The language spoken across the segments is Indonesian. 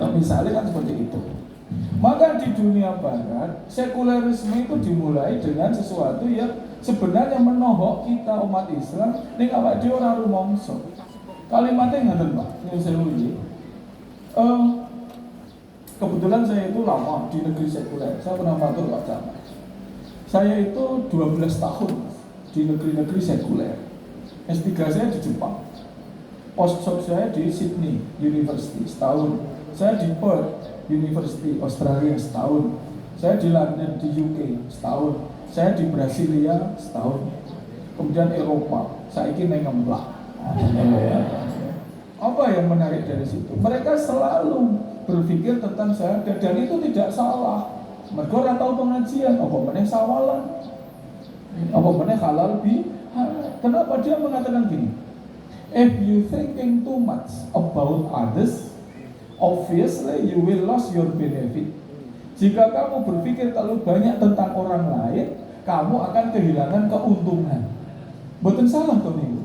misalnya kan seperti itu. Maka di dunia barat, sekulerisme itu dimulai dengan sesuatu yang sebenarnya menohok kita umat Islam. Ini awak dia orang rumongso. Kalimatnya ngaten Pak, ini saya uji. Kebetulan saya itu lama di negeri sekuler. Saya pernah matur Pak Camat. Saya itu 12 tahun di negeri-negeri sekuler. S3 saya di Jepang. Postdoc saya di Sydney University setahun. Saya di Perth University Australia setahun. Saya di London di UK setahun. Saya di Brasilia setahun. Kemudian Eropa. Saya ingin ngemplak. Apa yang menarik dari situ? Mereka selalu berpikir tentang syahadat dan itu tidak salah. Mereka ora tahu pengajian, apa meneh sawalan, apa meneh halal bi. Kenapa dia mengatakan gini? If you thinking too much about others, obviously you will lose your benefit. Jika kamu berpikir terlalu banyak tentang orang lain, kamu akan kehilangan keuntungan. Betul salah tuh nih.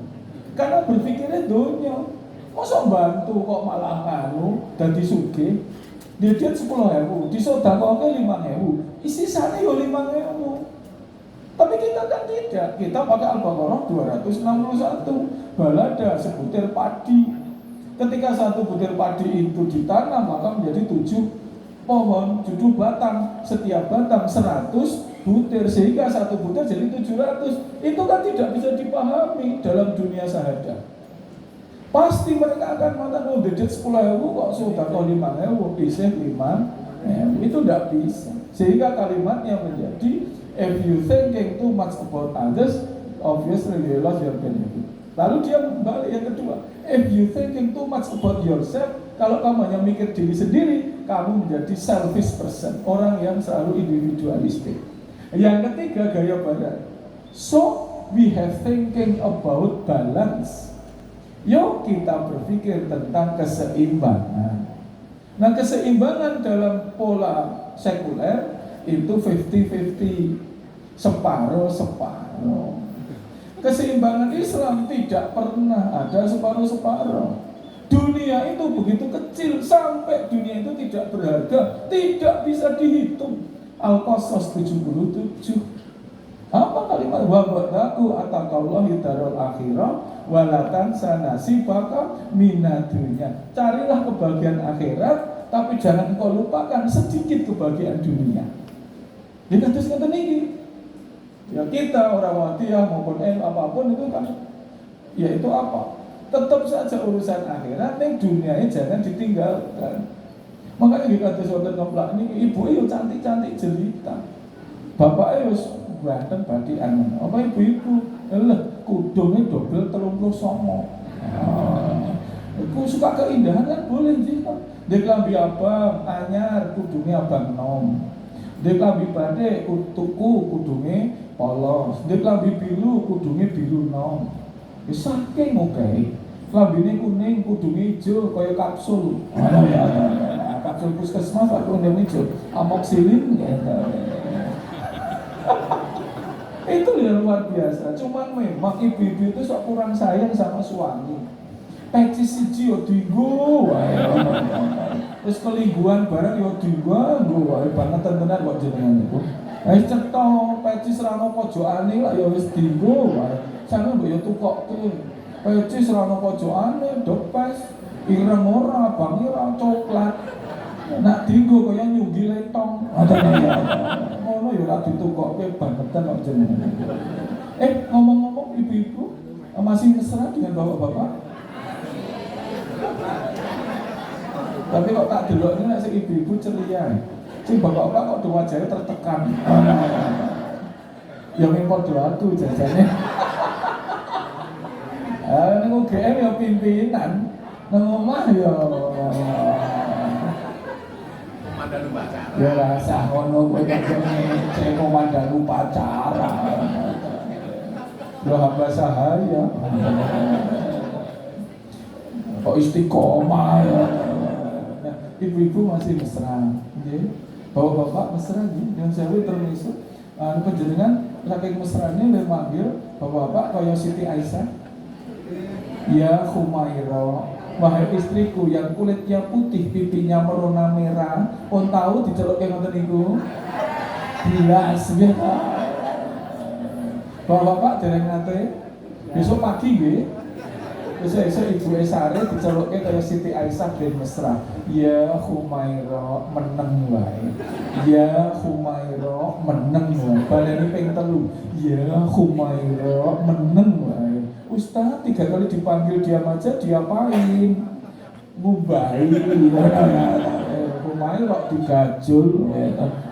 Karena berpikirnya dunia. Masa bantu kok malah nganu dan disugih. Dia 10.000, disodakohke 5.000, isi sana yo 5.000. Tapi kita kan tidak. Kita pakai Al-Baqarah 261. Balada sebutir padi. Ketika satu butir padi itu ditanam, maka menjadi 7 pohon, 7 batang. Setiap batang 100 butir, sehingga satu butir jadi 700. Itu kan tidak bisa dipahami dalam dunia syahadat. Pasti mereka akan mengatakan, oh dedet 10.000 kok sedekah 5.000, isih 5.000. Itu tidak bisa. Sehingga kalimatnya menjadi, if you thinking too much about others, obviously you lost your benefit. Lalu dia kembali yang kedua, if you thinking too much about yourself, kalau kamu hanya mikir diri sendiri, kamu menjadi selfish person, orang yang selalu individualistik. Yang ketiga, gaya barat. So we have thinking about balance. Yuk kita berpikir tentang keseimbangan. Nah, keseimbangan dalam pola sekuler itu 50-50, separuh-separuh. Keseimbangan Islam tidak pernah ada separuh-separuh. Dunia itu begitu kecil sampai dunia itu tidak berharga, tidak bisa dihitung. Al-Qasas 77. Apa kalimat wabadaku atakallahi darul akhirah walatan sanasi baka minadunya. Carilah kebahagiaan akhirat, tapi jangan kau lupakan sedikit kebahagiaan dunia. Jadi terus kata ini, ya kita orang Muhammadiyah maupun apapun itu kan, ya itu apa? Tetap saja urusan akhirat, yang dunianya jangan ditinggalkan. Makanya dikata saudara ngeplak ini, ibu itu cantik-cantik jelita, bapak itu ganteng badian. Apa ibu-ibu? Kudungnya double 39. Aku suka keindahan kan boleh sih. Dia kelambi abang anyar, kudungnya abang nom. Dia kelambi badai, tuku kudungnya polos. Dia kelambi biru, kudungnya biru nom. Saking oke. Kelambine kuning, kudungnya hijau, kayak kapsul. Kapsul puskesmas aku kuning hijau. Amoxicillin itu ya luar biasa. Cuman memang ibu-ibu itu sok kurang sayang sama suami. Peci siji yo dinggo wae. Terus kelingguhan barang yo dinggo wae banget tenan kok jenengan niku. Wis cetha peci serana pojokane lah yo wis dinggo wae. Sampe mbok yo tukokke. Peci serana pojokane dopes ireng ora, abang ora coklat. Nak dinggo kaya nyunggi letong. Ngono ya ora ditukokke bangetan kok jenengan. Ngomong-ngomong ibu-ibu masih mesra dengan bapak-bapak? Tapi kok tak delok ini nek ibu-ibu ceria. Sing bapak-bapak kok wajahnya tertekan. Ya ming padha aku jajane. Niku GM ya pimpinan. Nang omah ya komandan upacara. Ya rasa ngono kowe kene komandan upacara. Loh hamba sahaya. Kok istiqomah ya. Nah, ibu-ibu masih mesra, nggih. Bapak-bapak mesra nggih, yang sewu termisu. Panjenengan saking mesrane le manggil bapak-bapak kaya Siti Aisyah. Ya Khumaira, Wahai istriku yang kulitnya putih, pipinya merona merah, pun tahu dicelukke ngoten niku. Bilas nggih. Bapak-bapak dereng nate besok pagi nggih. Besok ibu Sare dicelukke kaya Siti Aisyah bin Mesra. Ya Humaira meneng wae. Ya Humaira meneng wae. Baleni ping 3. Ya Humaira meneng wae. Ustaz 3 kali dipanggil diam aja diapain? Mubai. Humaira kok digajul.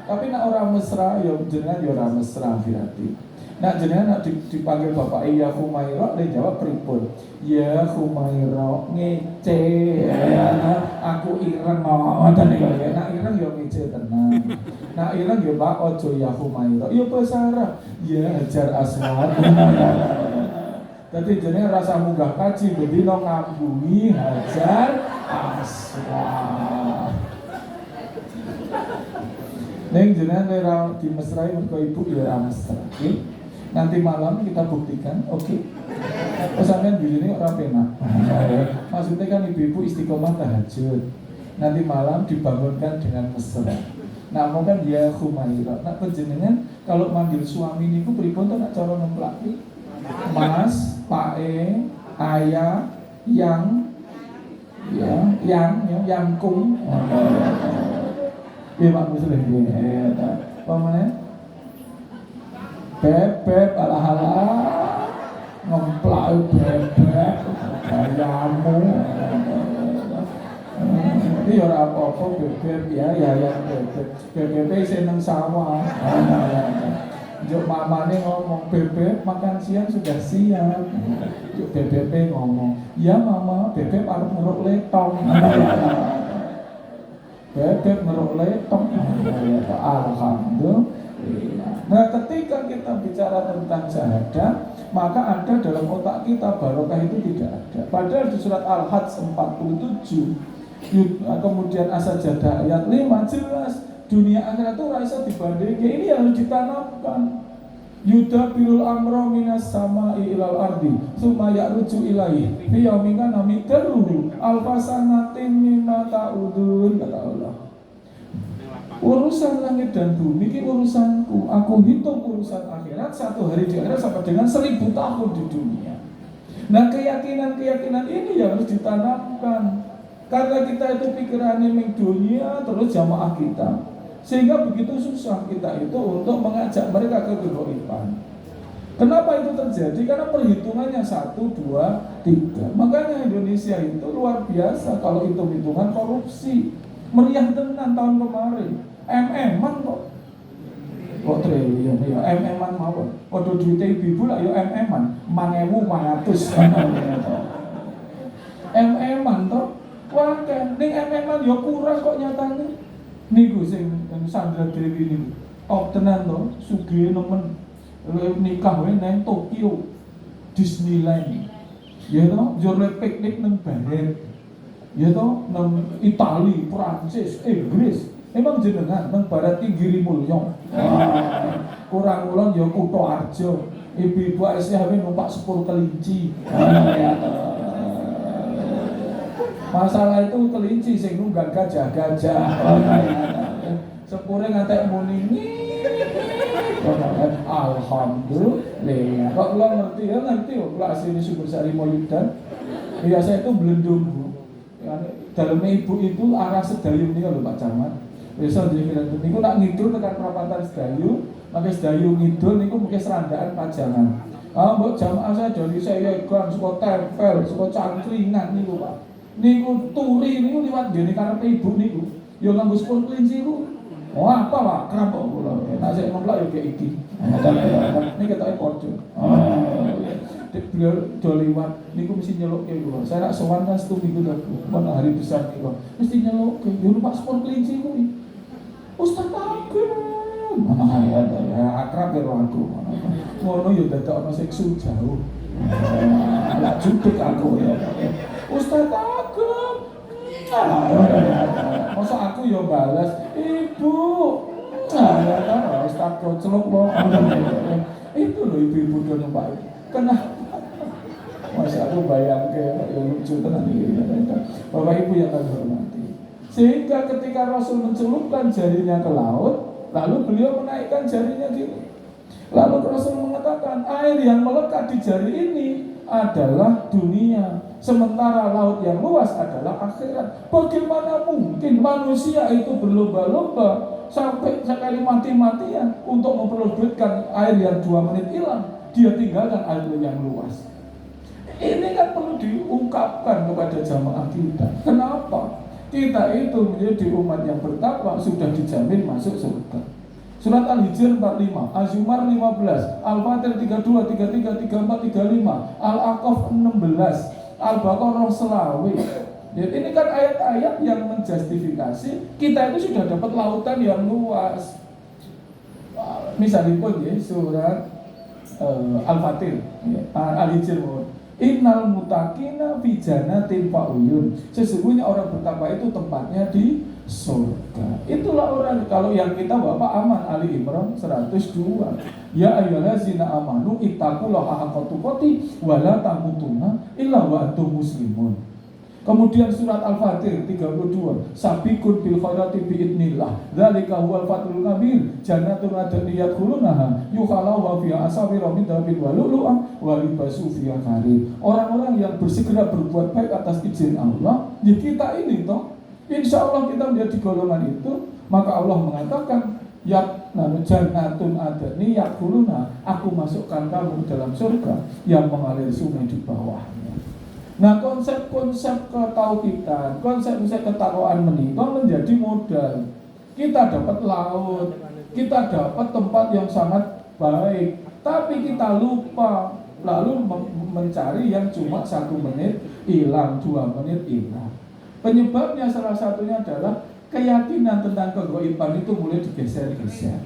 Tapi nek ora mesra ya jenengan ya ora mesra berarti. Nah jenengan dipanggil bapak ya Humaira, dia jawab pripun? Ya Humaira ngece, aku ireng ngoten niku ya. Nak ireng ya ngece tenan. Nak ireng ya Pak ojo ya Humaira. Ya bahasa Arab. Ya Hajar Aswad. Dadi jenenge rasa munggah kaji bendina ngambungi Hajar Aswad. Neng jenengan ora dimesrai mergo ibu ya ora mesra. Nanti malam kita buktikan, oke? Pesanan begini orang penak. Maksudnya kan ibu-ibu istiqomah tahajud. Nanti malam dibangunkan dengan mesra. Nah, mau kan ya Humaira. Nah, penjenengan kalau manggil suami niku pripun to nak cara nemplaki? Mas, Pae, Ayah, yang kung. Iya Pak Muslim ya. Apa mana? Bebek ala-ala ngemplak bebek gayamu. Ini ora apa-apa bebek ya yang bebek. Bebek seneng sawah. Juk mamane ngomong bebek makan siang sudah siap. Juk bebek ngomong, "Ya mama, bebek arep ngeruk letong." Bebek ngeruk letong. Alhamdulillah. Nah ketika kita bicara tentang syahadah, maka ada dalam otak kita barokah itu tidak ada. Padahal di surat Al-Hajj 47 kemudian As-Sajdah ayat 5 jelas dunia akhirat itu rasa dibandingkan. Ini yang harus ditanamkan. Yudabirul amro minas sama'i ilal ardi summa ya'ruju ilaihi fi yaumin kana miqdaruhu alfasanatin mimma ta'udun, kata Allah. Urusan langit dan bumi ini urusanku. Aku hitung urusan akhirat 1 hari di akhirat sama dengan 1000 tahun di dunia. Nah keyakinan-keyakinan ini yang harus ditanamkan. Karena kita itu pikirannya meng dunia terus jamaah kita, sehingga begitu susah kita itu untuk mengajak mereka ke keghaibaan. Kenapa itu terjadi? Karena perhitungannya 1, 2, 3. Makanya Indonesia itu luar biasa kalau hitung-hitungan korupsi. Meriah tenan tahun kemarin. MM-an kok triliun ya MM-an mawon. Padha duwite ibu lah ya MM-an 4.400. MM-an to. Wah kan ning MM-an ya kurang kok nyatane. Niku sing Sandra Dewi niku. Top tenan to, sugih nemen. Nikah wae nang Tokyo Disneyland. Ya to, jore piknik nang Baret. Ya to, nang Itali, Prancis, Inggris. Emang jenengan nang Barat Tinggi Mulya. Kurang ulon ya Kutoarjo. Ibu-ibu Aisyah numpak sepur kelinci. Masalah itu kelinci sing nunggang gajah-gajah. Sepure ngantek muni. Alhamdulillah. Kok lo ngerti ya kok asline Subur Sari Molidan. Biasa itu belendung, Bu. Dalamnya ibu-ibu arah Sedayu niku lho Pak Camat. Besok jadi kira niku nak ngidul tekan perapatan Sedayu, maka Sedayu ngidul niku mungkin serandaan Pajangan. Mbok jamaah saya dari Seyegan, suka tempel, suka cangkringan niku Pak. Niku turi niku liwat ngene karepe ibu niku. Ya nganggo sepur kelinci niku. Oh apa Pak? Kerampok kula. Nek sik ngemplak ya kayak iki. Niki ketoke padha. Beliau do liwat niku mesti nyelukke kula. Saya nak sowan kan setuju niku mon hari besar niku. Mesti nyelukke. Yo numpak sepur kelinci kuwi. Ustaz Ageng. Ya akrab karo aku. Ngono ya dadak ana seksu jauh. Lah jupuk aku ya. Ustaz Ageng. Masa aku ya balas, ibu. Ya kan Ustaz Kocelok kok. Itu loh ibu-ibu do numpak. Kenapa? Masya aku bayangke yang lucu tenan iki. Bapak Ibu yang kami hormati. Sehingga ketika Rasul mencelupkan jarinya ke laut, lalu beliau menaikkan jarinya gini. Lalu Rasul mengatakan, air yang melekat di jari ini adalah dunia, sementara laut yang luas adalah akhirat. Bagaimana mungkin manusia itu berlomba-lomba sampai sekali mati-matian untuk memperebutkan air yang 2 menit hilang, dia tinggalkan air yang luas. Ini kan perlu diungkapkan kepada jamaah kita. Kenapa? Kita itu menjadi umat yang bertakwa sudah dijamin masuk surga. Surat Al-Hijr 45, Az-Zumar 15, Al-Fatir 32, 33, 34, 35, Al-Aqaf 16, Al-Baqarah selawe. Jadi ini kan ayat-ayat yang menjustifikasi kita itu sudah dapat lautan yang luas. Misalnya pun ya surat Al-Fatir, Al-Hijr. Innal mutakina fi jannatin fa'uyun. Sesungguhnya orang bertakwa itu tempatnya di surga. Itulah orang, kalau yang kita Bapak aman, Ali Imran 102. Ya ayyuhallazina amanu ittaqullaha haqqa tuqatih wa la tamutunna illa wa antum muslimun. Kemudian surat Al-Fatir 32, sabiqun bil khairati biidnillah, dzalika huwal fathul kabir, jannatun adniyat khulunaha, yukhalau fiha asawira min dhahabin wa lu'lu'an wa libasu fiha harir. Orang-orang yang bersegera berbuat baik atas izin Allah, ya kita ini toh, insya Allah kita menjadi golongan itu. Maka Allah mengatakan, ya jannatun adniyat khuluna, aku masukkan kamu dalam surga yang mengalir sungai di bawahnya. Nah, konsep-konsep ketauhidan, konsep-konsep ketakwaan menikah menjadi modal. Kita dapat laut, kita dapat tempat yang sangat baik, tapi kita lupa lalu mencari yang cuma 1 menit hilang, 2 menit hilang. Penyebabnya salah satunya adalah keyakinan tentang kegoiban itu mulai digeser-geser.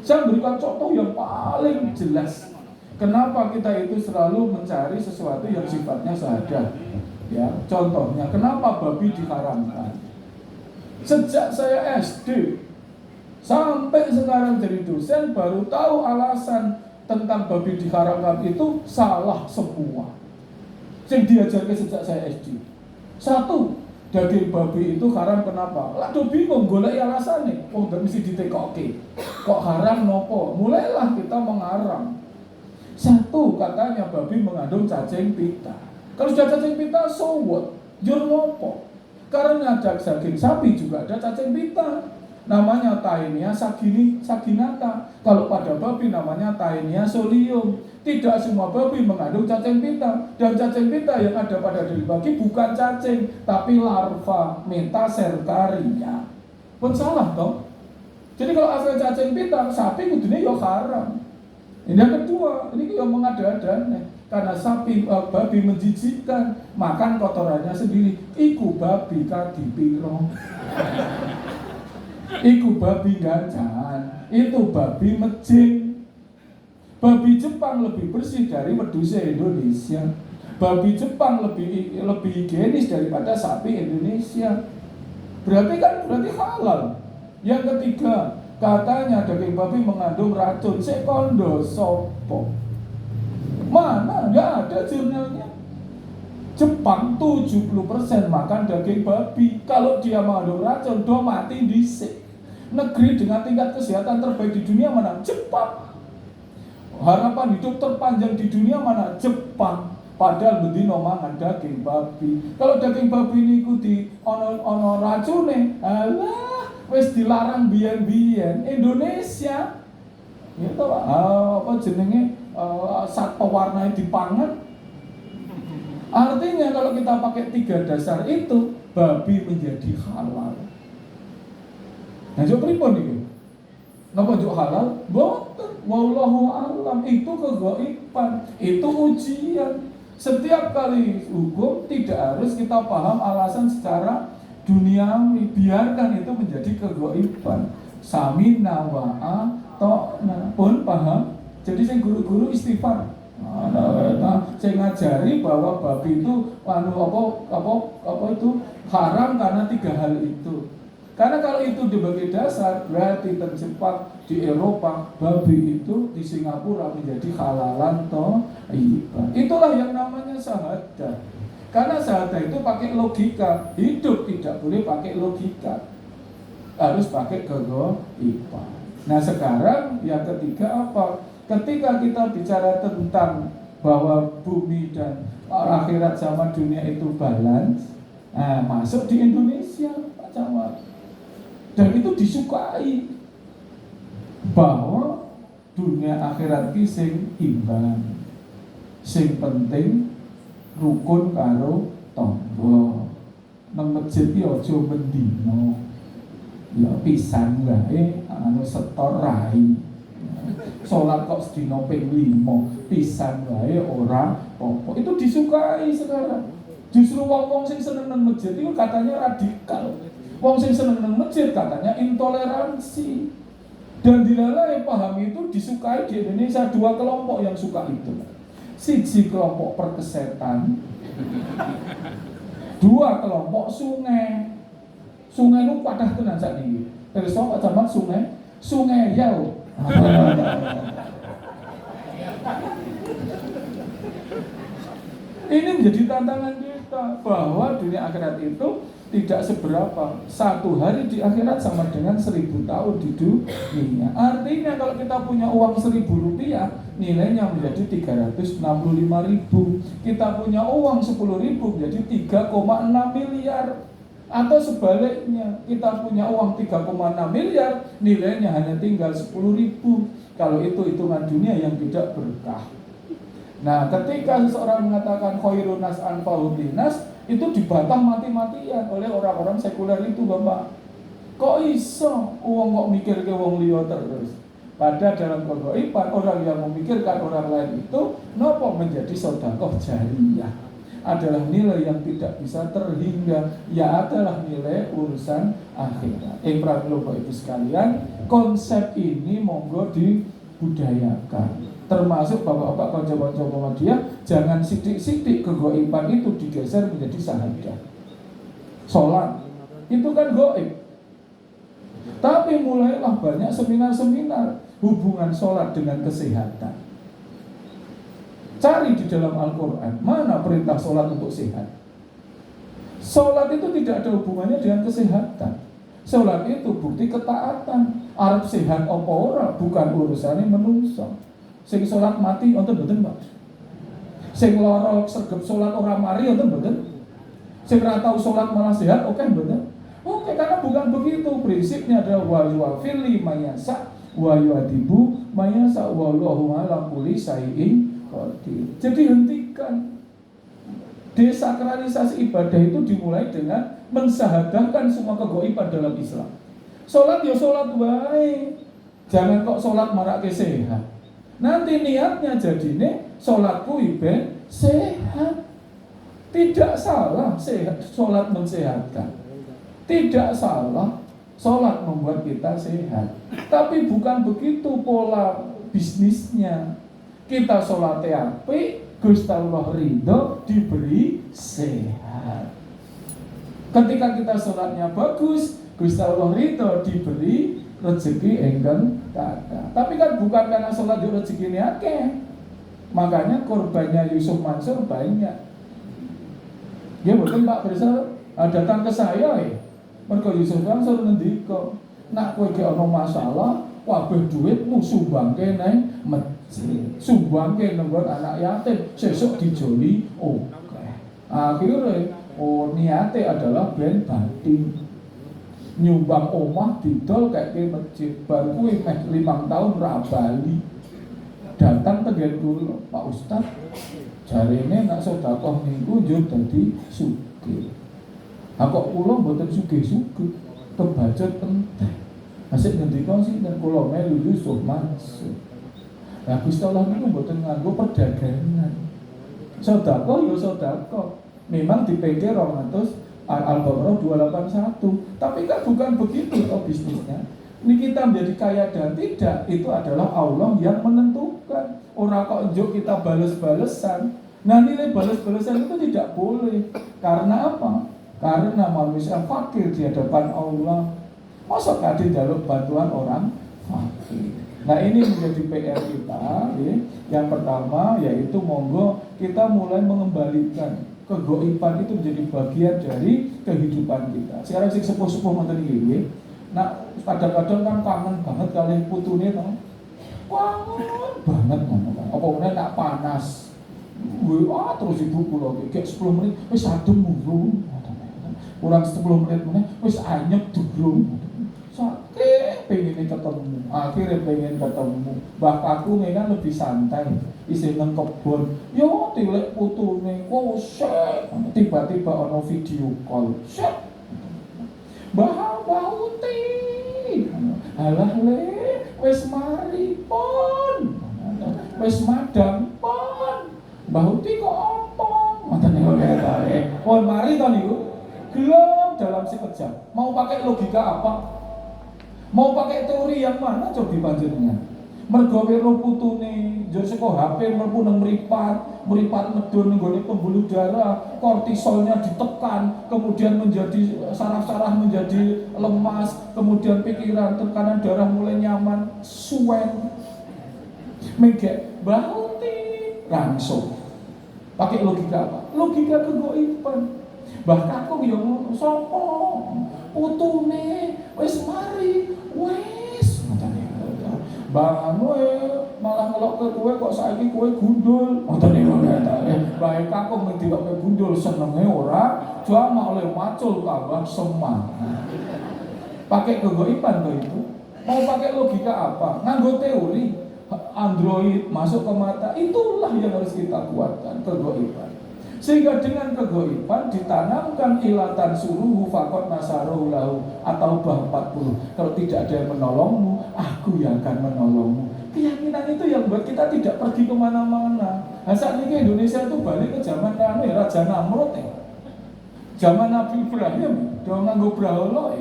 Saya berikan contoh yang paling jelas. Kenapa kita itu selalu mencari sesuatu yang sifatnya syahadat? Ya, contohnya, kenapa babi diharamkan? Sejak saya SD sampai sekarang jadi dosen baru tahu alasan tentang babi diharamkan itu salah semua. Yang diajarkan sejak saya SD. 1, daging babi itu haram kenapa? Lalu bingung golek alasannya. Oh, gak mesti ditekoke. Kok haram nopo? Mulailah kita mengarang. 1, katanya babi mengandung cacing pita. Kalau sudah cacing pita, so what? Jur ngopo? Karena ada daging sapi juga ada cacing pita. Namanya Taenia saginata. Kalau pada babi namanya Taenia solium. Tidak semua babi mengandung cacing pita. Dan cacing pita yang ada pada diri babi bukan cacing, tapi larva Metacercaria. Pun salah toh. Jadi kalau asal cacing pita, sapi kudune ya haram. Ini yang kedua, ini yang mengada-ada, karena babi menjijikkan, makan kotorannya sendiri. Iku babi kadipiro, iku babi gancan, itu babi mejing. Babi Jepang lebih bersih dari wedhus Indonesia. Babi Jepang lebih higienis daripada sapi Indonesia. Berarti halal. Yang ketiga, katanya daging babi mengandung racun. Sekondo sopo. Mana? Nggak ada jurnalnya. Jepang 70% makan daging babi. Kalau dia mengandung racun, do mati dhisik. Negeri dengan tingkat kesehatan terbaik di dunia mana? Jepang. Harapan hidup terpanjang di dunia mana? Jepang. Padahal bendino mangan daging babi. Kalau daging babi ini ikuti ono racune, alah wis dilarang biyen-biyen. Indonesia ya to apa jenenge sat pewarna dipangan. Artinya kalau kita pakai 3 dasar itu, babi menjadi halal. Nah, jo pripun iki? Napa jo halal? Boten. Wallahu a'lam. Itu kegoiban, itu ujian. Setiap kali hukum tidak harus kita paham alasan secara duniawi, biarkan itu menjadi kegoiban. Samina wa ata'na pun paham. Jadi saya guru-guru istighfar. Saya ngajari bahwa babi itu apa itu haram karena 3 hal itu. Karena kalau itu sebagai dasar, berarti terjebak di Eropa, babi itu di Singapura menjadi halalan thayyiban. Itulah yang namanya syahadah. Karena syahadah itu pakai logika, hidup tidak boleh pakai logika, harus pakai kegoiban. Nah sekarang yang ketiga apa? Ketika kita bicara tentang bahwa bumi dan akhirat sama dunia itu balance, masuk di Indonesia, Pak Camat. Dan itu disukai bahwa dunia akhirat ki sing imbang, sing penting rukun karo tangga. Nang masjid ki aja mendino, ya pisan wae anu setor rai. Salat kok sedina ping 5 pisan wae ora apa. Itu disukai sekarang. Justru wong-wong sing seneng nang masjid itu katanya radikal. Wong sing seneng nang masjid katanya intoleransi. Dan dilalai paham itu disukai di Indonesia. Dua kelompok yang suka itu. Siji kelompok perkesetan, dua kelompok sungai. Sungai itu padah tenan sakniki. Terus Pak Camat sungai Yau. Ini menjadi tantangan kita bahwa dunia akhirat itu tidak seberapa. Satu hari di akhirat sama dengan 1000 tahun di dunia. Artinya kalau kita punya uang 1000 rupiah, nilainya menjadi 365.000. Kita punya uang 10.000 menjadi 3,6 miliar. Atau sebaliknya, kita punya uang 3,6 miliar, nilainya hanya tinggal 10.000. Kalau itu hitungan dunia yang tidak berkah. Nah, ketika seseorang mengatakan khairun nas anfa'un linnas, itu dibantah mati-matian oleh orang-orang sekuler itu, Bapak. Kok iso wong kok mikir ke wong liya terus? Pada dalam kegoiban, orang yang memikirkan orang lain itu nopo menjadi sedekah jariyah. Adalah nilai yang tidak bisa terhingga, ya adalah nilai urusan akhirat. Bapak Ibu sekalian, konsep ini monggo dibudayakan. Termasuk bapak-bapak kanca-kanca Muhammadiyah, jangan sidik-sidik kegoiban itu digeser menjadi syahadah. Sholat itu kan goib. Tapi mulailah banyak seminar-seminar hubungan sholat dengan kesehatan. Cari di dalam Al-Quran, mana perintah sholat untuk sehat. Sholat itu tidak ada hubungannya dengan kesehatan. Sholat itu bukti ketaatan. Arep sehat apa ora bukan urusannya menungso. Sing sholat mati wonten mboten, Pak? Sing lara sregep sholat ora mari wonten mboten? Sing ora tau sholat malah sehat oke mboten? Oke, karena bukan begitu. Prinsipnya adalah wa yuwafil mayasa wa yuadibu mayasa wallahu ala kulli syai'in qadir. Jadi hentikan. Desakralisasi ibadah itu dimulai dengan mensahadahkan semua kegoiban dalam Islam. Sholat ya sholat baik. Jangan kok sholat marake sehat. Nanti niatnya jadine sholatku iben sehat. Tidak salah sehat, sholat mensehatkan. Tidak salah sholat membuat kita sehat. Tapi bukan begitu pola bisnisnya. Kita sholatnya apik, Gusti Allah ridho, diberi sehat. Ketika kita sholatnya bagus, Gusti Allah ridho, diberi rezeki enggang kata. Tapi kan bukan karena sholat juga rezeki ini akeh. Makanya korbannya Yusuf Mansur banyak. Ya betul Pak Besar, datang ke saya mergo Yusuf Mansur ngendika, nak kowe ge ana masalah, kabeh duitmu sumbangke nang masjid. Sumbangke nang anak yatim, sesuk dijoli oke. Akhirnya niate adalah ben batin. Nyumbang omah didol kayak ke masjid. Baru kuwi meh 5 tahun ra bali. Datang tegen kula, Pak Ustaz, jarene nak sedekah niku yo dadi sugih. Kok kula mboten sugih-sugih, kebacut penting. Asik ngendika sih dan kula melu Yusuf Mansur. Lah Gusti Allah niku mboten nganggo perdagangan. Sedekah yo sedekah. Memang dipikir 200 Al-Baqarah 281. Tapi kan bukan begitu toh bisnisnya. Ini kita menjadi kaya dan tidak, itu adalah Allah yang menentukan. Orang kok njuk kita bales-balesan. Nah nilai bales-balesan itu tidak boleh. Karena apa? Karena manusia fakir di hadapan Allah. Masa kadang jaluk bantuan orang fakir. Nah ini menjadi PR kita ya. Yang pertama yaitu monggo kita mulai mengembalikan kegoiban itu menjadi bagian dari kehidupan kita. Sekarang sih sepuh-sepuh ngoten iki nggih. Nah kadang-kadang kan kangen banget kali putune to. Kangen banget ngono kan. Apa meneh nak panas. Wah terus ibu kula kayak 10 menit wis adem mulu. Kurang 10 menit meneh wis anyep durung. Saking pengen ketemu, akhirnya pengen ketemu. Mbah aku kan lebih santai, isi nang kebon. Yo tilek putune, oh shit. Tiba-tiba ono video call, shit. Mbah Uti, alah le, wes mari pon, wes madang pon. Mbah Uti kok apa? Ngoten niku kaya pon mari to niku. Gelem dalam sekejap. Mau pakai logika apa? Mau pakai teori yang mana coba panjenengan? Mergo weruh putune, njur saka HP mlebu nang mripat medun nggone pembuluh darah, kortisolnya ditekan, kemudian menjadi saraf-saraf menjadi lemas, kemudian pikiran tekanan darah mulai nyaman, suwen. Mengke bauti langsung. Pakai logika apa? Logika kegoiban. Bahkan aku yo ngono, sapa? Putune wis mari, wis ngoten niku. Bangun malah ngelok ke kowe kok saiki kowe gundul. Ngoten niku bae kakung mung dilokke gundul senenge ora, cuma oleh macul tambah semangat. Pakai kegoiban tuh itu. Mau pakai logika apa? Nganggo teori Android masuk ke mata, itulah yang harus kita kuatkan, kegoiban. Sehingga dengan kegoiban ditanamkan ilatan suruhu fakot nasaruhu lahu atau bah 40. Kalau tidak ada yang menolongmu, aku yang akan menolongmu. Keyakinan itu yang buat kita tidak pergi kemana-mana. Nah saat ini Indonesia itu balik ke zaman Raja Namrud zaman Nabi Ibrahim, dia nganggo brahala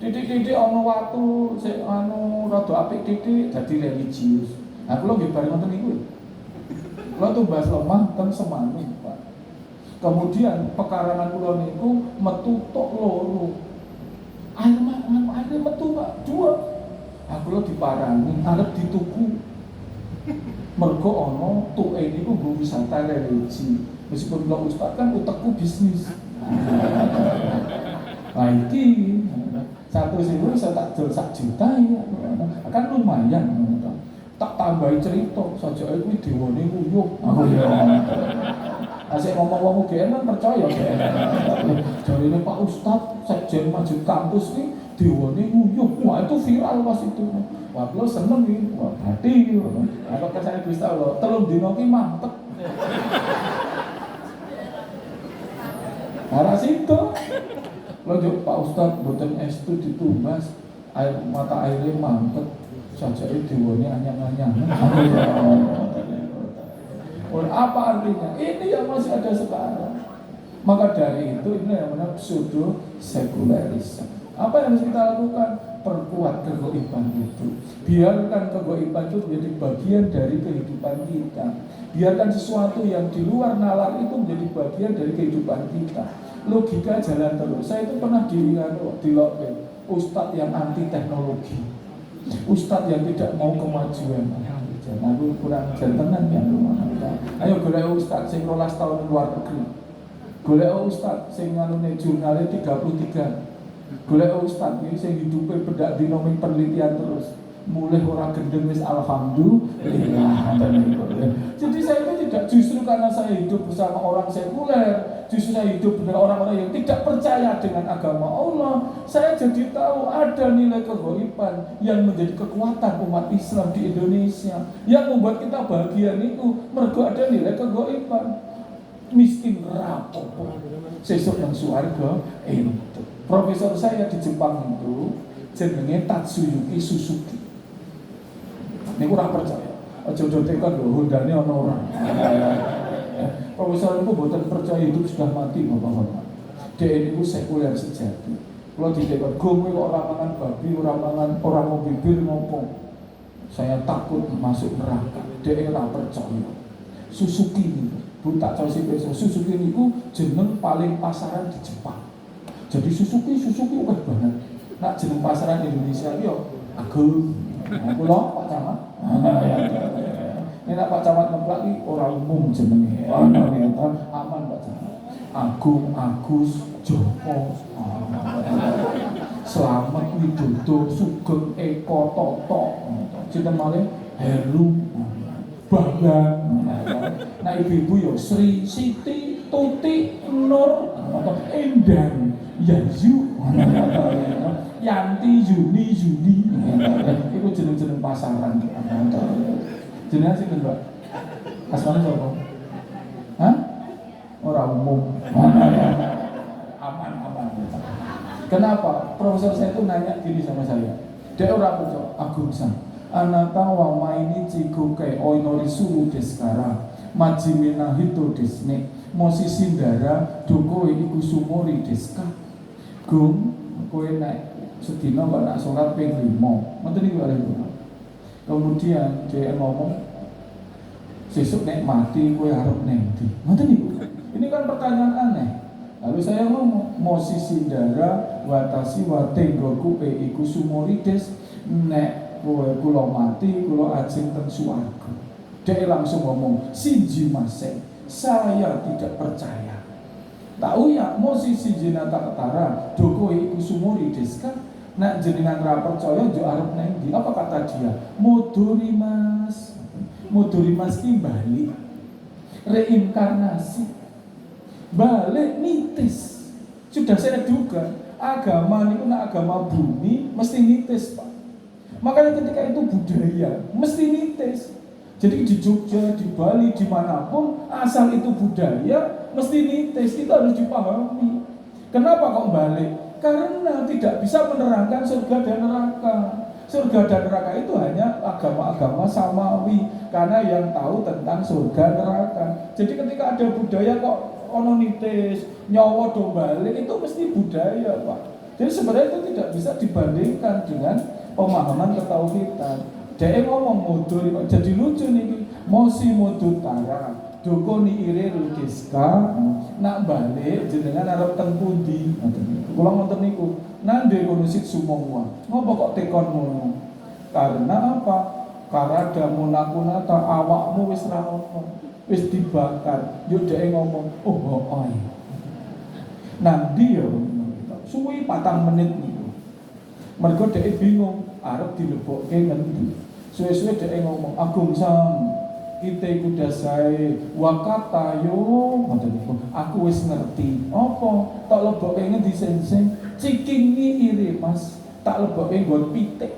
titik-titik ono watu, rada apik titik jadi religius. Nah kula nggih bareng ngoten niku. Kula tuh bahas lemah ten semanu, Pak. Kemudian pekarangan kula niku metu tok loro. Air metu Pak, 2. Aku lho diparani arep dituku. Mergo ana tuke niku nggo wisata religi. Meskipun kula ustaz kan utekku bisnis. Nah iki 1.000 bisa tak jual 1 juta ya. Kan lumayan. Tak tambahi cerita saja kuwi dewane nguyuh. Aku ya. Asik ngomong-ngomong GN percaya GN. Jarine Pak Ustadz sekjen Masjid Kampus ini dewane nguyuh. Wah itu viral pas itu. Wah lo seneng nih. Wah berarti apa kesane Gusti Allah 3 dina ki mantep. Arah situ. Lo juk Pak Ustadz boten estu ditumbas air mata airnya mantep. Saja itu dewane anyang-anyang. Apa artinya? Ini yang masih ada sekarang. Maka dari itu ini yang namanya pseudo sekulerisme. Apa yang harus kita lakukan? Perkuat kegoiban itu. Biarkan kegoiban itu menjadi bagian dari kehidupan kita. Biarkan sesuatu yang di luar nalar itu menjadi bagian dari kehidupan kita. Logika jalan terus. Saya itu pernah di Ustadz yang anti teknologi, Ustadz yang tidak mau kemajuan. Aku kurang jantenan ya rumah. Ayo golek ustaz sing 12 tahun luar negeri. Golek ustaz sing nganune jurnale 33. Golek ustaz iki sing hidupe bedak dina penelitian terus. Mulai orang gendeng wis alhamdulillah. Jadi saya itu tidak justru karena saya hidup bersama orang sekuler, justru saya hidup dengan orang-orang yang tidak percaya dengan agama Allah. Saya jadi tahu ada nilai kegoiban yang menjadi kekuatan umat Islam di Indonesia. Yang membuat kita bahagia itu mergo ada nilai kegoiban. Miskin rapopo sesuk nang swarga itu. Profesor saya di Jepang itu jenenge Tatsuyuki Suzuki. Ini kurang percaya. Jodoh tekan lho, Hondane ana ora. Profesor itu boten percaya hidup sudah mati Bapak-bapak. Dhek niku sekuler sejati. Kalau ditekan kowe kok ora mangan babi, ora mangan, ora mau bibir ngopo. Saya takut masuk neraka. Dhek ora percaya. Suzuki niku, Bu tak cari besok. Suzuki niku jeneng paling pasaran di Jepang. Jadi Suzuki akeh banget. Nak jeneng pasaran Indonesia yo Agung. Kula Pak Camat. Ini nak Pak Camat ngeplak iki ora umum jenenge. Aman Pak Camat. Agung, Agus, Joko, Slamet, Widodo, Sugeng, Eko, Toto, cinten malih Heru, Bangga. Nah ibu-ibu yo Sri, Siti, Tuti, Nur, Endang, Yayu, Yanti, Yuni, itu jeneng-jeneng pasaran. Jenengan sinten, Mbak? Asmane sapa? Hah? Orang umum. Aman. Kenapa? Profesor saya itu nanya gini sama saya. Dia orang percaya, Agung Sang. Anata wa maini chikuke oinori suru deskara. Majimina hito desne. Mosi sindara doko iku sumori deska. Gung, kowe naik sedina mbak nak sholat ping 5. Ngoten niku arep. Kemudian dia ngomong, sesuk nek mati kowe arep nang ndi? Ngoten niku. Ini kan pertanyaan aneh. Lalu saya ngomong, mosi sindara watasi watenggoku iku sumorides nek kowe kula mati kula ajeng teng swarga. Dia langsung ngomong, Shinji Masen, saya tidak percaya. Tahu ya, mosi Shinji nata ketara doko iku sumorides kan nek jenengan ra percaya yo arep nang ndi? Apa kata dia? Moduri Mas ki bali reinkarnasi balik nitis. Sudah saya duga agama ini nak agama bumi mesti nitis Pak. Makanya ketika itu budaya mesti nitis. Jadi di Jogja, di Bali, dimanapun asal itu budaya mesti nitis. Kita harus dipahami. Kenapa kok balik? Karena tidak bisa menerangkan surga dan neraka. Surga dan neraka itu hanya agama-agama samawi. Karena yang tahu tentang surga neraka. Jadi ketika ada budaya kok ono nitis, nyawa do balik, itu mesti budaya Pak. Jadi sebenarnya itu tidak bisa dibandingkan dengan pemahaman ketauhidan. Dia ngomong mudur, jadi lucu nih. Mosi mudur tara, doko ni ire lukiska, nak balik jenengan arep teng pundi. Kula ngoten niku. Nande konusit sumongwa. Ngopo kok tekon ngono? Karena apa? Karena damunakuna ta awakmu wis ra ono. Wis dibakar, yo dhek ngomong, oh oi. Nanti yo suwi 4 menit niku. Mergo dhek bingung, arep dilebokke ngendi. Suwe-suwe dhek ngomong, Agung Sang, kita iku dasae wakata yo, ngoten niku. Aku wis ngerti. Apa? Tak lebokke ngendi sensing? Cikingi ire Mas, tak lebokke nggon pitik.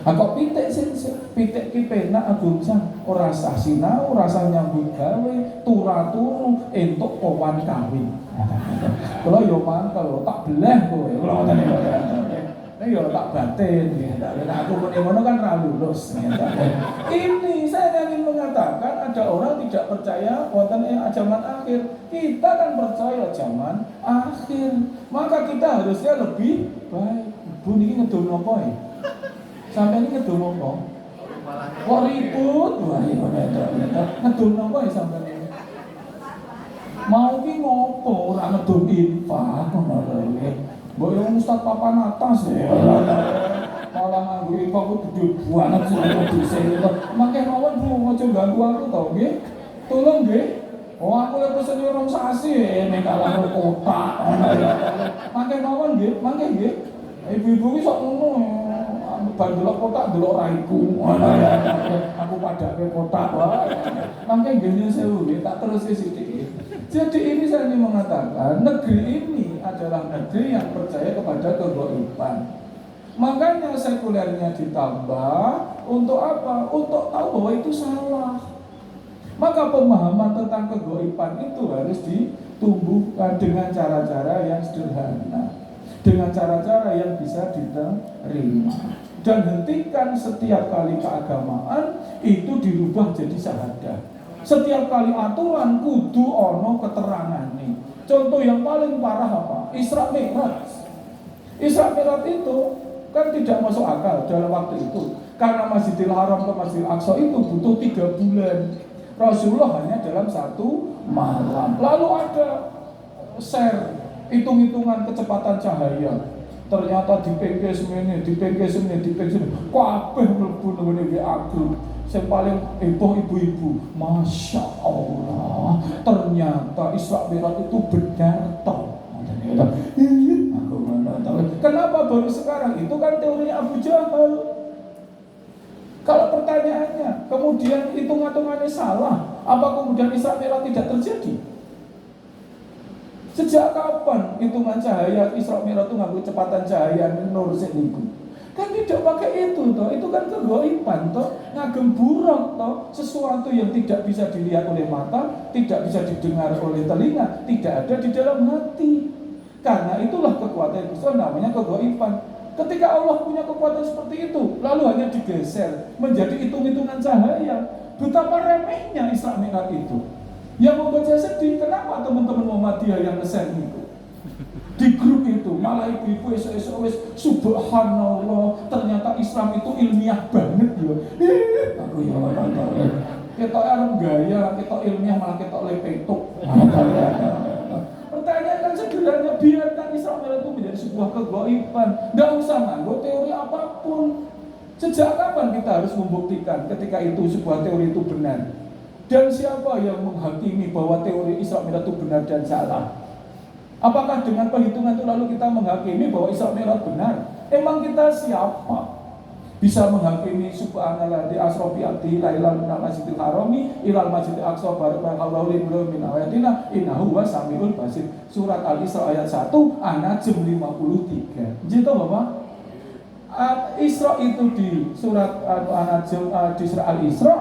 Kok pitik sih, pitik ki penak Agung Sang, ora sah sinau, ora sah nyambut gawe, turu entuk pawan kawin. Kula yo mangkel, tak belah kowe. Kula ngoten niku. Nek yo tak batin, nek aku muni ngono kan ra lulus. Ini saya ingin mengatakan ada orang tidak percaya wonten zaman akhir. Kita kan percaya zaman akhir. Maka kita harusnya lebih baik. Bu niki ngedol napa ya? Sampai ini ngedul apa? Kok ribut? Wah iya ngedul apa ya sampai ini? Mau ki ngopo? Ora ngedul infak mbok yo Ustaz papan atas ya. Malah nganggo infak ku gede banget sih dise itu. Mangke mawon Bu aja ganggu aku to nggih. Tolong nggih. Oh aku lek pesen yo rong sasi nek kalah kotak. Mangke mawon nggih, mangke nggih. Ibu-ibu ki sok ngono. Bar delok kotak delok raiku. Aku padake kotak wae. Mangke nggih sewu nggih tak terus sithik. Jadi ini saya ingin mengatakan negeri ini adalah negeri yang percaya kepada kegaiban. Makanya sekulernya ditambah untuk apa? Untuk tahu bahwa itu salah. Maka pemahaman tentang kegaiban itu harus ditumbuhkan dengan cara-cara yang sederhana, dengan cara-cara yang bisa diterima. Dan hentikan setiap kali keagamaan itu dirubah jadi syahadat. Setiap kali aturan kudu ono keterangan nih. Contoh yang paling parah apa? Isra Mi'raj. Isra Mi'raj itu kan tidak masuk akal dalam waktu itu. Karena Masjidil Haram ke Masjidil Aqsa itu butuh 3 bulan. Rasulullah hanya dalam 1 malam. Lalu ada share hitung-hitungan kecepatan cahaya. Ternyata dipengke semene, kabeh mlebu nang WA group. Yang paling heboh ibu-ibu. Masya Allah, ternyata Isra Mi'raj itu benar toh. Aku mana tahu. Kenapa baru sekarang? Itu kan teorinya Abu Jahal. Kalau pertanyaannya, kemudian hitung-hitungannya salah, apa kemudian Isra Mi'raj tidak terjadi? Sejak kapan hitungan cahaya Isra Mi'raj itu ngambil kecepatan cahaya nur seminggu? Kan tidak pakai itu toh, itu kan kegaiban toh, ngagem buruk toh, sesuatu yang tidak bisa dilihat oleh mata, tidak bisa didengar oleh telinga, tidak ada di dalam hati. Karena itulah kekuatan itu namanya kegaiban. Ketika Allah punya kekuatan seperti itu, lalu hanya digeser menjadi hitung-hitungan cahaya. Betapa remehnya Isra Mi'raj itu. Yang membuat saya sedih, kenapa teman-teman Muhammadiyah yang nge-share itu? Di grup itu, malah ibu-ibu esok-esok wis subhanallah, ternyata Islam itu ilmiah banget ya. Aku ya kita orang gaya, kita ilmiah malah kita lepetuk. Pertanyaan kan sederhana, biarkan Isra Mi'raj itu menjadi sebuah kegaiban. Tidak usah nganggo teori apapun. Sejak kapan kita harus membuktikan ketika itu sebuah teori itu benar? Dan siapa yang menghakimi bahwa teori Isra Mi'raj itu benar dan salah? Apakah dengan perhitungan itu lalu kita menghakimi bahwa Isra Mi'raj benar? Emang kita siapa? Bisa menghakimi subhanallah di asrofi abdi lailal minal masjidil harami ilal masjidil aqsa barakallahu li min ayatina innahu huwas samiul basir. Surat Al-Isra ayat 1 An-Najm 53. Gitu Bapak? Isra itu di surat An-Najm, di surat Al-Isra,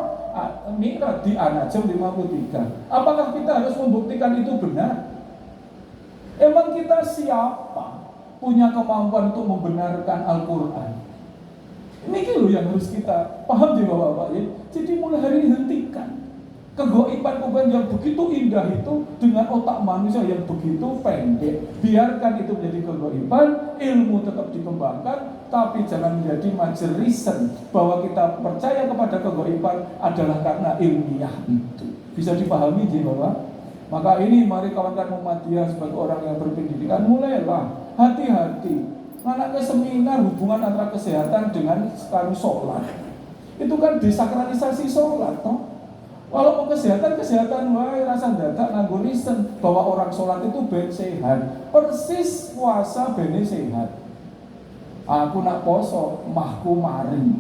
Mi'raj di An-Najm 53. Apakah kita harus membuktikan itu benar? Emang kita siapa punya kemampuan untuk membenarkan Al-Quran? Ini loh yang harus kita paham di Bapak-Bapak ya. Jadi mulai hari ini hentikan kegaiban yang begitu indah itu dengan otak manusia yang begitu pendek. Biarkan itu menjadi kegaiban, ilmu tetap dikembangkan, tapi jangan menjadi majelisan bahwa kita percaya kepada kegaiban adalah karena ilmiah itu. Bisa dipahami di Bapak? Maka ini mari kawan-kawan Muhammadiyah sebagai orang yang berpendidikan, mulailah hati-hati. Anaknya seminar hubungan antara kesehatan dengan sholat. Itu kan desakralisasi sholat toh. Walaupun kesehatan wae rasa dadak nganggo risen bahwa orang sholat itu ben sehat. Persis puasa ben sehat. Aku nak poso mahku mari.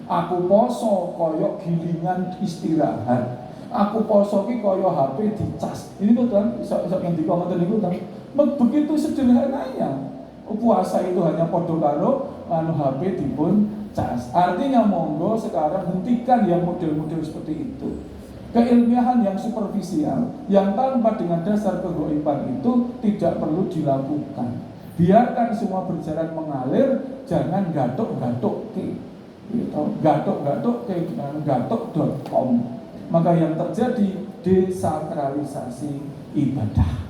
Aku poso koyok gilingan istirahat. Aku poso ki koyo HP dicas. Ini tuh kan iso yang dikomentar niku kan. Begitu sederhananya. Puasa itu hanya podo karo HP dipun cas. Artinya monggo sekarang hentikan yang model-model seperti itu. Keilmiahan yang superficial, yang tanpa dengan dasar kegaiban itu tidak perlu dilakukan. Biarkan semua berjalan mengalir, jangan gatuk-gatuk ke gatuk.com. Maka yang terjadi desakralisasi ibadah.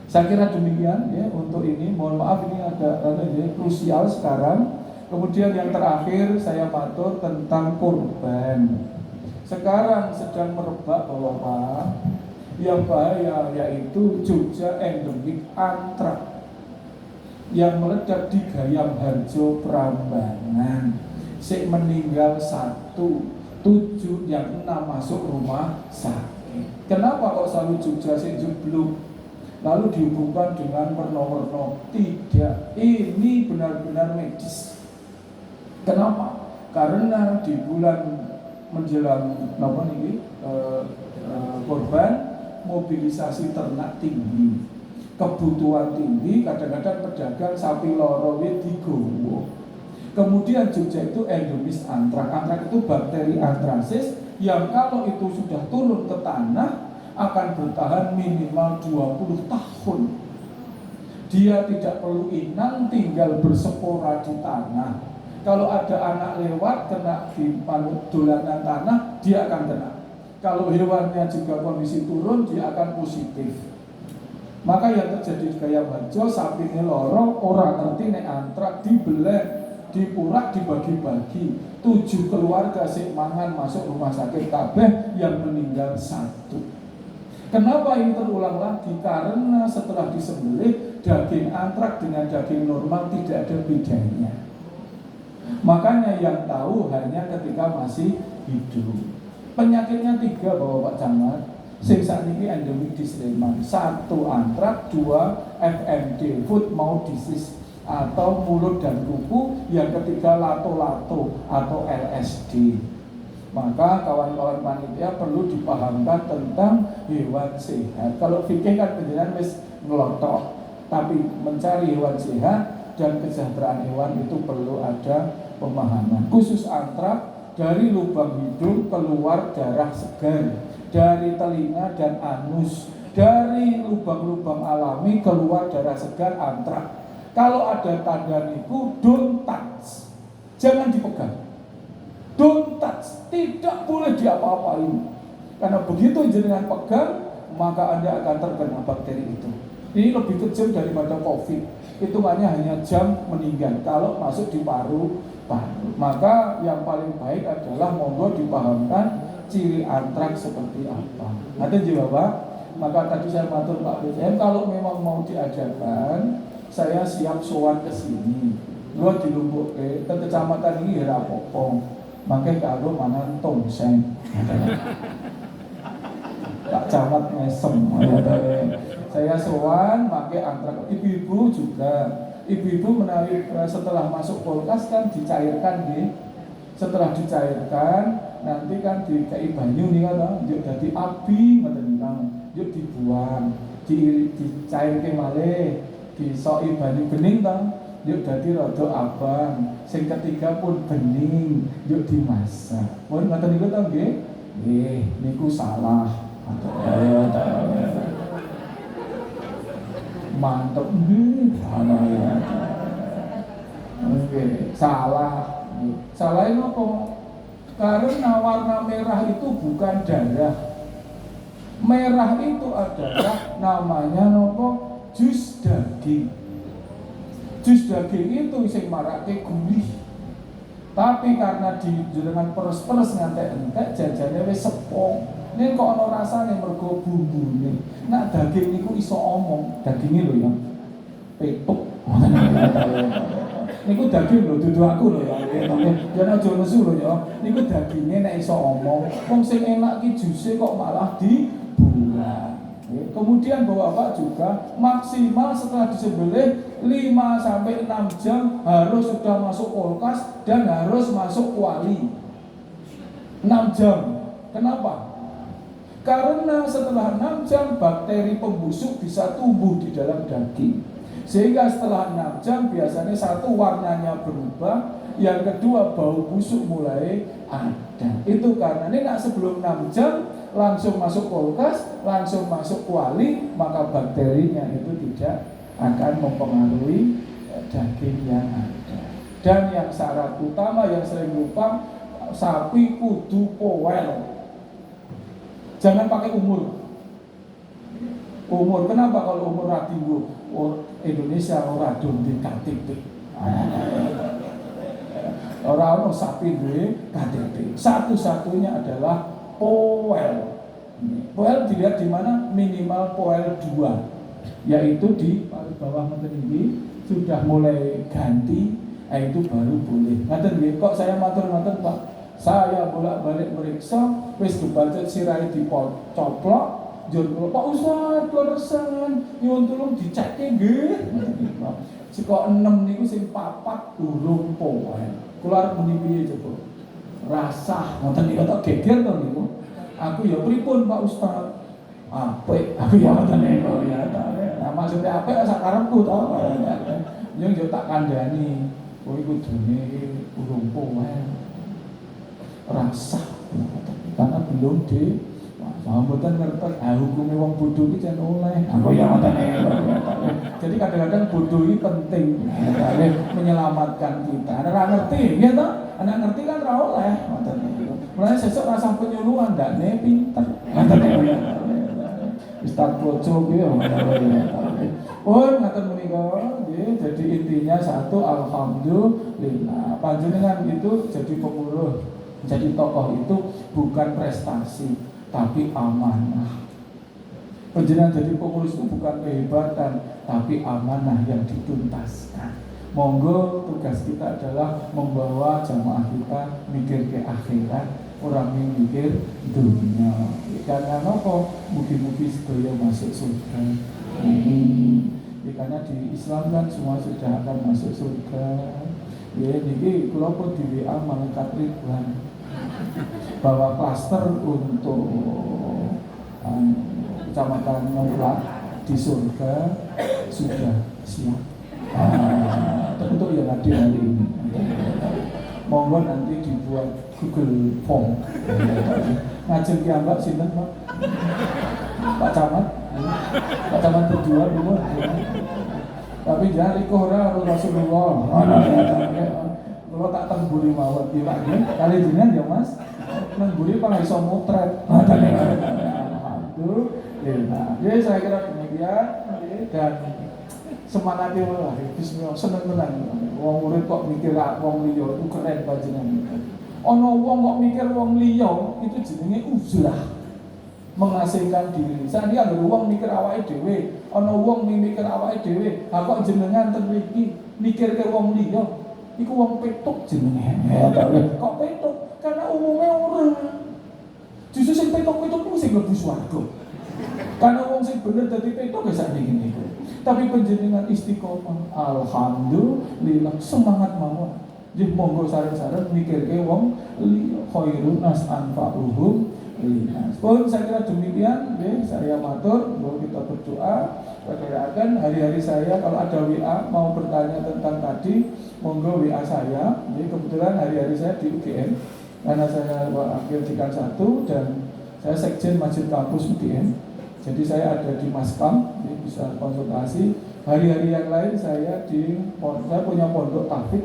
Saya kira demikian ya untuk ini. Mohon maaf ini agak krusial sekarang. Kemudian yang terakhir saya matur tentang korban. Sekarang sedang merebak bahwa yang bahaya yaitu Jogja endemik antrak yang meledak di Gayam Harjo Prambanan. Sik meninggal 1, 7 yang 6 masuk rumah sakit. Kenapa kok selalu Jogja sik jeblok? Lalu dihubungkan dengan werna-werna. Tidak, ini benar-benar medis. Kenapa? Karena di bulan menjelang korban, mobilisasi ternak tinggi, kebutuhan tinggi, kadang-kadang pedagang sapi loro digowo. Kemudian Jogja itu endemis antrak. Antrak itu bakteri antrasis yang kalau itu sudah turun ke tanah akan bertahan minimal 20 tahun. Dia tidak perlu inang, tinggal bersepora di tanah. Kalau ada anak lewat kena di dolanan tanah, dia akan kena. Kalau hewannya juga kondisi turun, dia akan positif. Maka yang terjadi di Gayam Harjo, sapi ini loro, orang ngerti nek antrak dibelek, dipurak, dibagi-bagi. 7 keluarga sik mangan masuk rumah sakit kabeh, yang meninggal 1. Kenapa ini terulang lagi? Karena setelah disembelih daging antrak dengan daging normal tidak ada bedanya. Makanya yang tahu hanya ketika masih hidup. Penyakitnya 3 Bapak Camat, sing sakniki endemik di Sleman. 1 antrak, 2 FMD, food mouth disease atau mulut dan kuku, yang ketiga lato-lato atau LSD. Maka kawan-kawan panitia perlu dipahamkan tentang hewan sehat. Kalau fikih kan penjelasan wis ngelotok, tapi mencari hewan sehat dan kesejahteraan hewan itu perlu ada pemahaman. Khusus antrak, dari lubang hidung keluar darah segar, dari telinga dan anus, dari lubang-lubang alami keluar darah segar antrak. Kalau ada tanda niku, don't touch, jangan dipegang. Don't touch, tidak boleh diapa-apain. Karena begitu jenengan pegang, maka Anda akan terkena bakteri itu. Ini lebih kecil daripada COVID. Hitungannya hanya jam meninggal kalau masuk di paru-paru. Maka yang paling baik adalah monggo dipahamkan ciri antraks seperti apa. Ada jawab? Maka tadi saya matur Pak BCM, kalau memang mau diadakan, saya siap sowan ke sini. Gua di Lombok ke kecamatan ini ya apa-apa. Makai kalau mangan tongseng, Pak Camat mesem. Saya sowan, makai antrak. Ibu-ibu juga, ibu-ibu menarik setelah masuk kulkas kan dicairkan di, setelah dicairkan nanti kan dikai banyu nih kan, yuk jadi api menentang, yuk dibuang, dicairkan malih, disoi banyu bening tang. Yuk dadi rada abang, sing ketiga pun bening, yuk dimasak. Pun ngoten niku to nggih? Nggih, niku salah. Mantep nggih, salah ya. Nggih, salah. Salahe napa? Karena warna merah itu bukan darah. Merah itu adalah namanya napa? Jus daging. Jus daging itu sing marake gurih. Tapi karena dengan peres-peres ngantek-entek jajane wis sepong. Nek kok ana rasane mergo bumbune. Nek daging niku iso omong, daginge lho ya. Petuk. Niku daging lho dudu aku lho ya. Jangan aja nesu lho ya. Niku daginge nek iso omong. Wong sing enak ki juse kok malah dibuang. Kemudian Bapak juga maksimal setelah disembelih 5-6 jam harus sudah masuk kulkas dan harus masuk kuali. 6 jam. Kenapa? Karena setelah 6 jam bakteri pembusuk bisa tumbuh di dalam daging. Sehingga setelah 6 jam biasanya satu warnanya berubah, yang kedua bau busuk mulai ada. Itu karena ini sebelum 6 jam langsung masuk kulkas, langsung masuk kuali, maka bakterinya itu tidak akan mempengaruhi daging yang ada. Dan yang syarat utama yang sering lupa, sapi kudu powel. Jangan pakai umur. Umur, kenapa kalau umur radinggo? Indonesia ora donti KTP. Orang sapi duwe KTP. Satu-satunya adalah poel. Poel dilihat di mana? Minimal poel 2, yaitu di bawah mata ini sudah mulai ganti, itu baru boleh. Ngaten nggih, kok saya matur-matur Pak. Saya bolak-balik meriksa, wis kebacut sirai dicoplok, njur kula Pak Ustaz leresan, nyuwun tulung dicekke nggih. Sika 6 niku sing 4 durung poel. Kula arep muni piye coba? Rasah, ngoten niku tok geger to niku. Aku ya pripun Pak Ustaz? Apik, aku ya ngoten niku ya. Nah, maksudnya apik sak karepku to. Yo tak kandhani, kowe kudune urung poel. Rasah, karena belum di mboten ngertos hukume wong bodho iki jan oleh. Aku ya ngoten niku. Jadi kadang-kadang bodoh ini penting, menyelamatkan kita. Anak ngerti, ya toh? Anak ngerti kan ora oleh. Mulai sesuk rasa penyuluhan ndakne pinter. Ustaz Bojo ki yo. Pun ngaten menika nggih, jadi intinya satu alhamdulillah. Panjenengan itu jadi pengurus, jadi tokoh itu bukan prestasi, tapi amanah. Panjenengan jadi pengurus itu bukan kehebatan, tapi amanah yang dituntaskan. Monggo tugas kita adalah membawa jamaah kita mikir ke akhirat, orang yang mikir dunia. Karena apa? Mugi-mugi sedaya masuk surga. Karena di Islam kan semua sudah akan masuk surga. Ya, niki kula pun di WA malaikat Ridwan bahwa klaster untuk Kecamatan Nongklak di surga sudah siap. Untuk yang hadir hari ini. Monggo nanti dibuat Google Form. Ngajeng kiambak sinten Pak? Pak Camat. Pak Camat berdua dulu. Tapi jangan riko ora Rasulullah. Kalau tak temburi mawon iki Pak nggih. Kali jenengan ya Mas. Temburi Pak iso motret. Alhamdulillah. Ya saya kira demikian dan semangatnya lah, bismillah, seneng tenan. Wong urip kok mikir wong liya itu keren panjenengan. Ana wong kok mikir wong liya itu jenenge uzlah. Mengasingkan diri. Saiki ada wong mikir awake dhewe, ana wong mikir awake dhewe. Ha kok jenengan ten mriki mikirke wong liya, iku wong petuk jenenge. Kok petuk? Karena umumnya orang. Justru sing petuk-petuk ku sing mlebu swarga. Karena wong sing bener dadi petuk ya sak niki. Tapi panjenengan istiqomah, alhamdulillah, semangat mawon. Nggih monggo sareng-sareng mikirke wong liya, khairun nas anfa'uhum linnas. Pun saya kira demikian, nggih saya matur, monggo kita berdoa. Perkirakan hari-hari saya kalau ada WA mau bertanya tentang tadi, monggo WA saya. Nggih kebetulan hari-hari saya di UGM karena saya wakil dekan 1 dan saya sekjen Masjid Kampus UGM. Jadi saya ada di Maskam, bisa konsultasi. Hari-hari yang lain saya punya pondok tahfidz,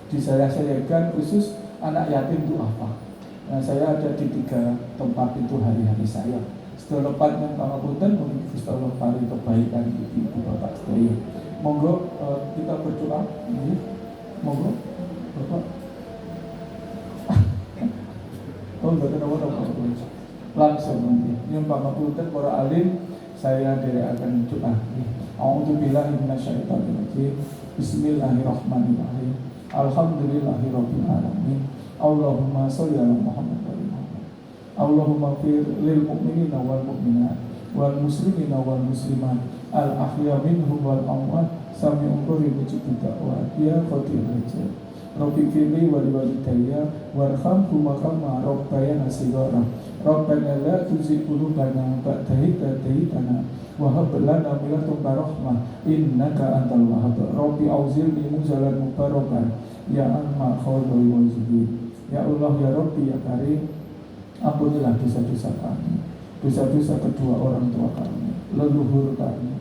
di saya sayakan khusus anak yatim du'afa. Nah saya ada di 3 tempat itu hari-hari saya. Setelah lepatnya pangapunten, mungkin Gusti Allah paring kebaikan ibu bapak sedaya. Monggo kita berdoa, monggo bapak. Oh enggak ada apa-apa. Langsung nanti nyumpah ngapunten para alim saya akan doa. A'udzubillahi minasyaitonir rajim. Bismillahirrahmanirrahim. Alhamdulillahirabbil alamin. Allahumma shalli ala Muhammad wa ali Muhammad. Allahumma fir lil mu'minina wal mu'minat wal muslimina wal muslimat al ahya minhum wal amwat sami'un qaribun mujibud da'wat ya qadir rijal. Rabbi firli wa liwalidayya warhamhuma kama rabbayana shighara. Rabbana la tuzigh qulubana ba'da idh hadaytana wa hab lana min ladunka rahmah innaka antal wahhab. Rabbi auzilni muzalan mubarakan ya amma khawdul wajibin. Ya Allah ya Rabbi ya Karim, ampunilah dosa-dosa kami, dosa-dosa kedua orang tua kami, leluhur kami,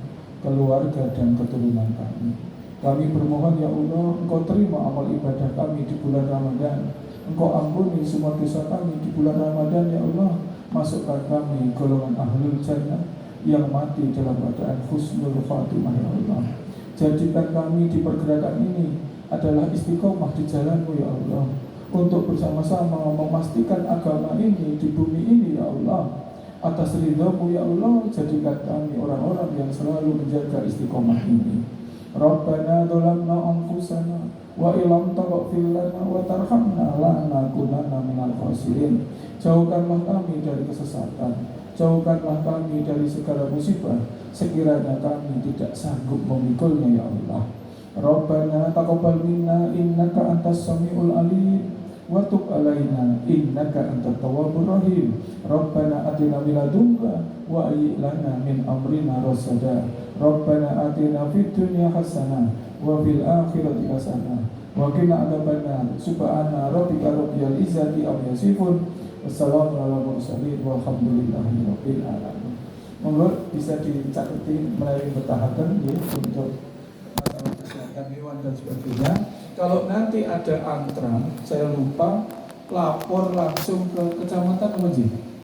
keluarga dan keturunan kami. Kami bermohon ya Allah, Engkau terima amal ibadah kami di bulan Ramadan. Engkau ampuni semua dosa kami di bulan Ramadan ya Allah. Masukkan kami golongan ahlul jannah yang mati dalam keadaan husnul khatimah ya Allah. Jadikan kami di pergerakan ini adalah istiqomah di jalan-Mu ya Allah, untuk bersama-sama memastikan agama ini di bumi ini ya Allah. Atas ridha-Mu ya Allah, jadikan kami orang-orang yang selalu menjaga istiqomah ini. Rabbana dzalamna anfusana wa illam taghfir lana wa tarhamna lanakunanna minal khasirin. Jauhkanlah kami dari kesesatan, jauhkanlah kami dari segala musibah sekiranya kami tidak sanggup memikulnya ya Allah. Rabbana taqabbal minna innaka antas samiul alim wa tub alaina innaka antat tawwabur rahim. Rabbana atina min ladunka wa hayyi lana min amrina rasada. Rabbana atina fid dunya hasanah wa fil akhirati hasanah wa qina adzabannar. Subhana rabbika rabbil izzati amma yasifun. Wassalamu ala mursalin walhamdulillahi rabbil alamin. Monggo bisa dicatati melalui bertahapan ya, untuk masalah kesehatan hewan dan sebagainya. Kalau nanti ada antrak, saya lupa, lapor langsung ke kecamatan apa sih?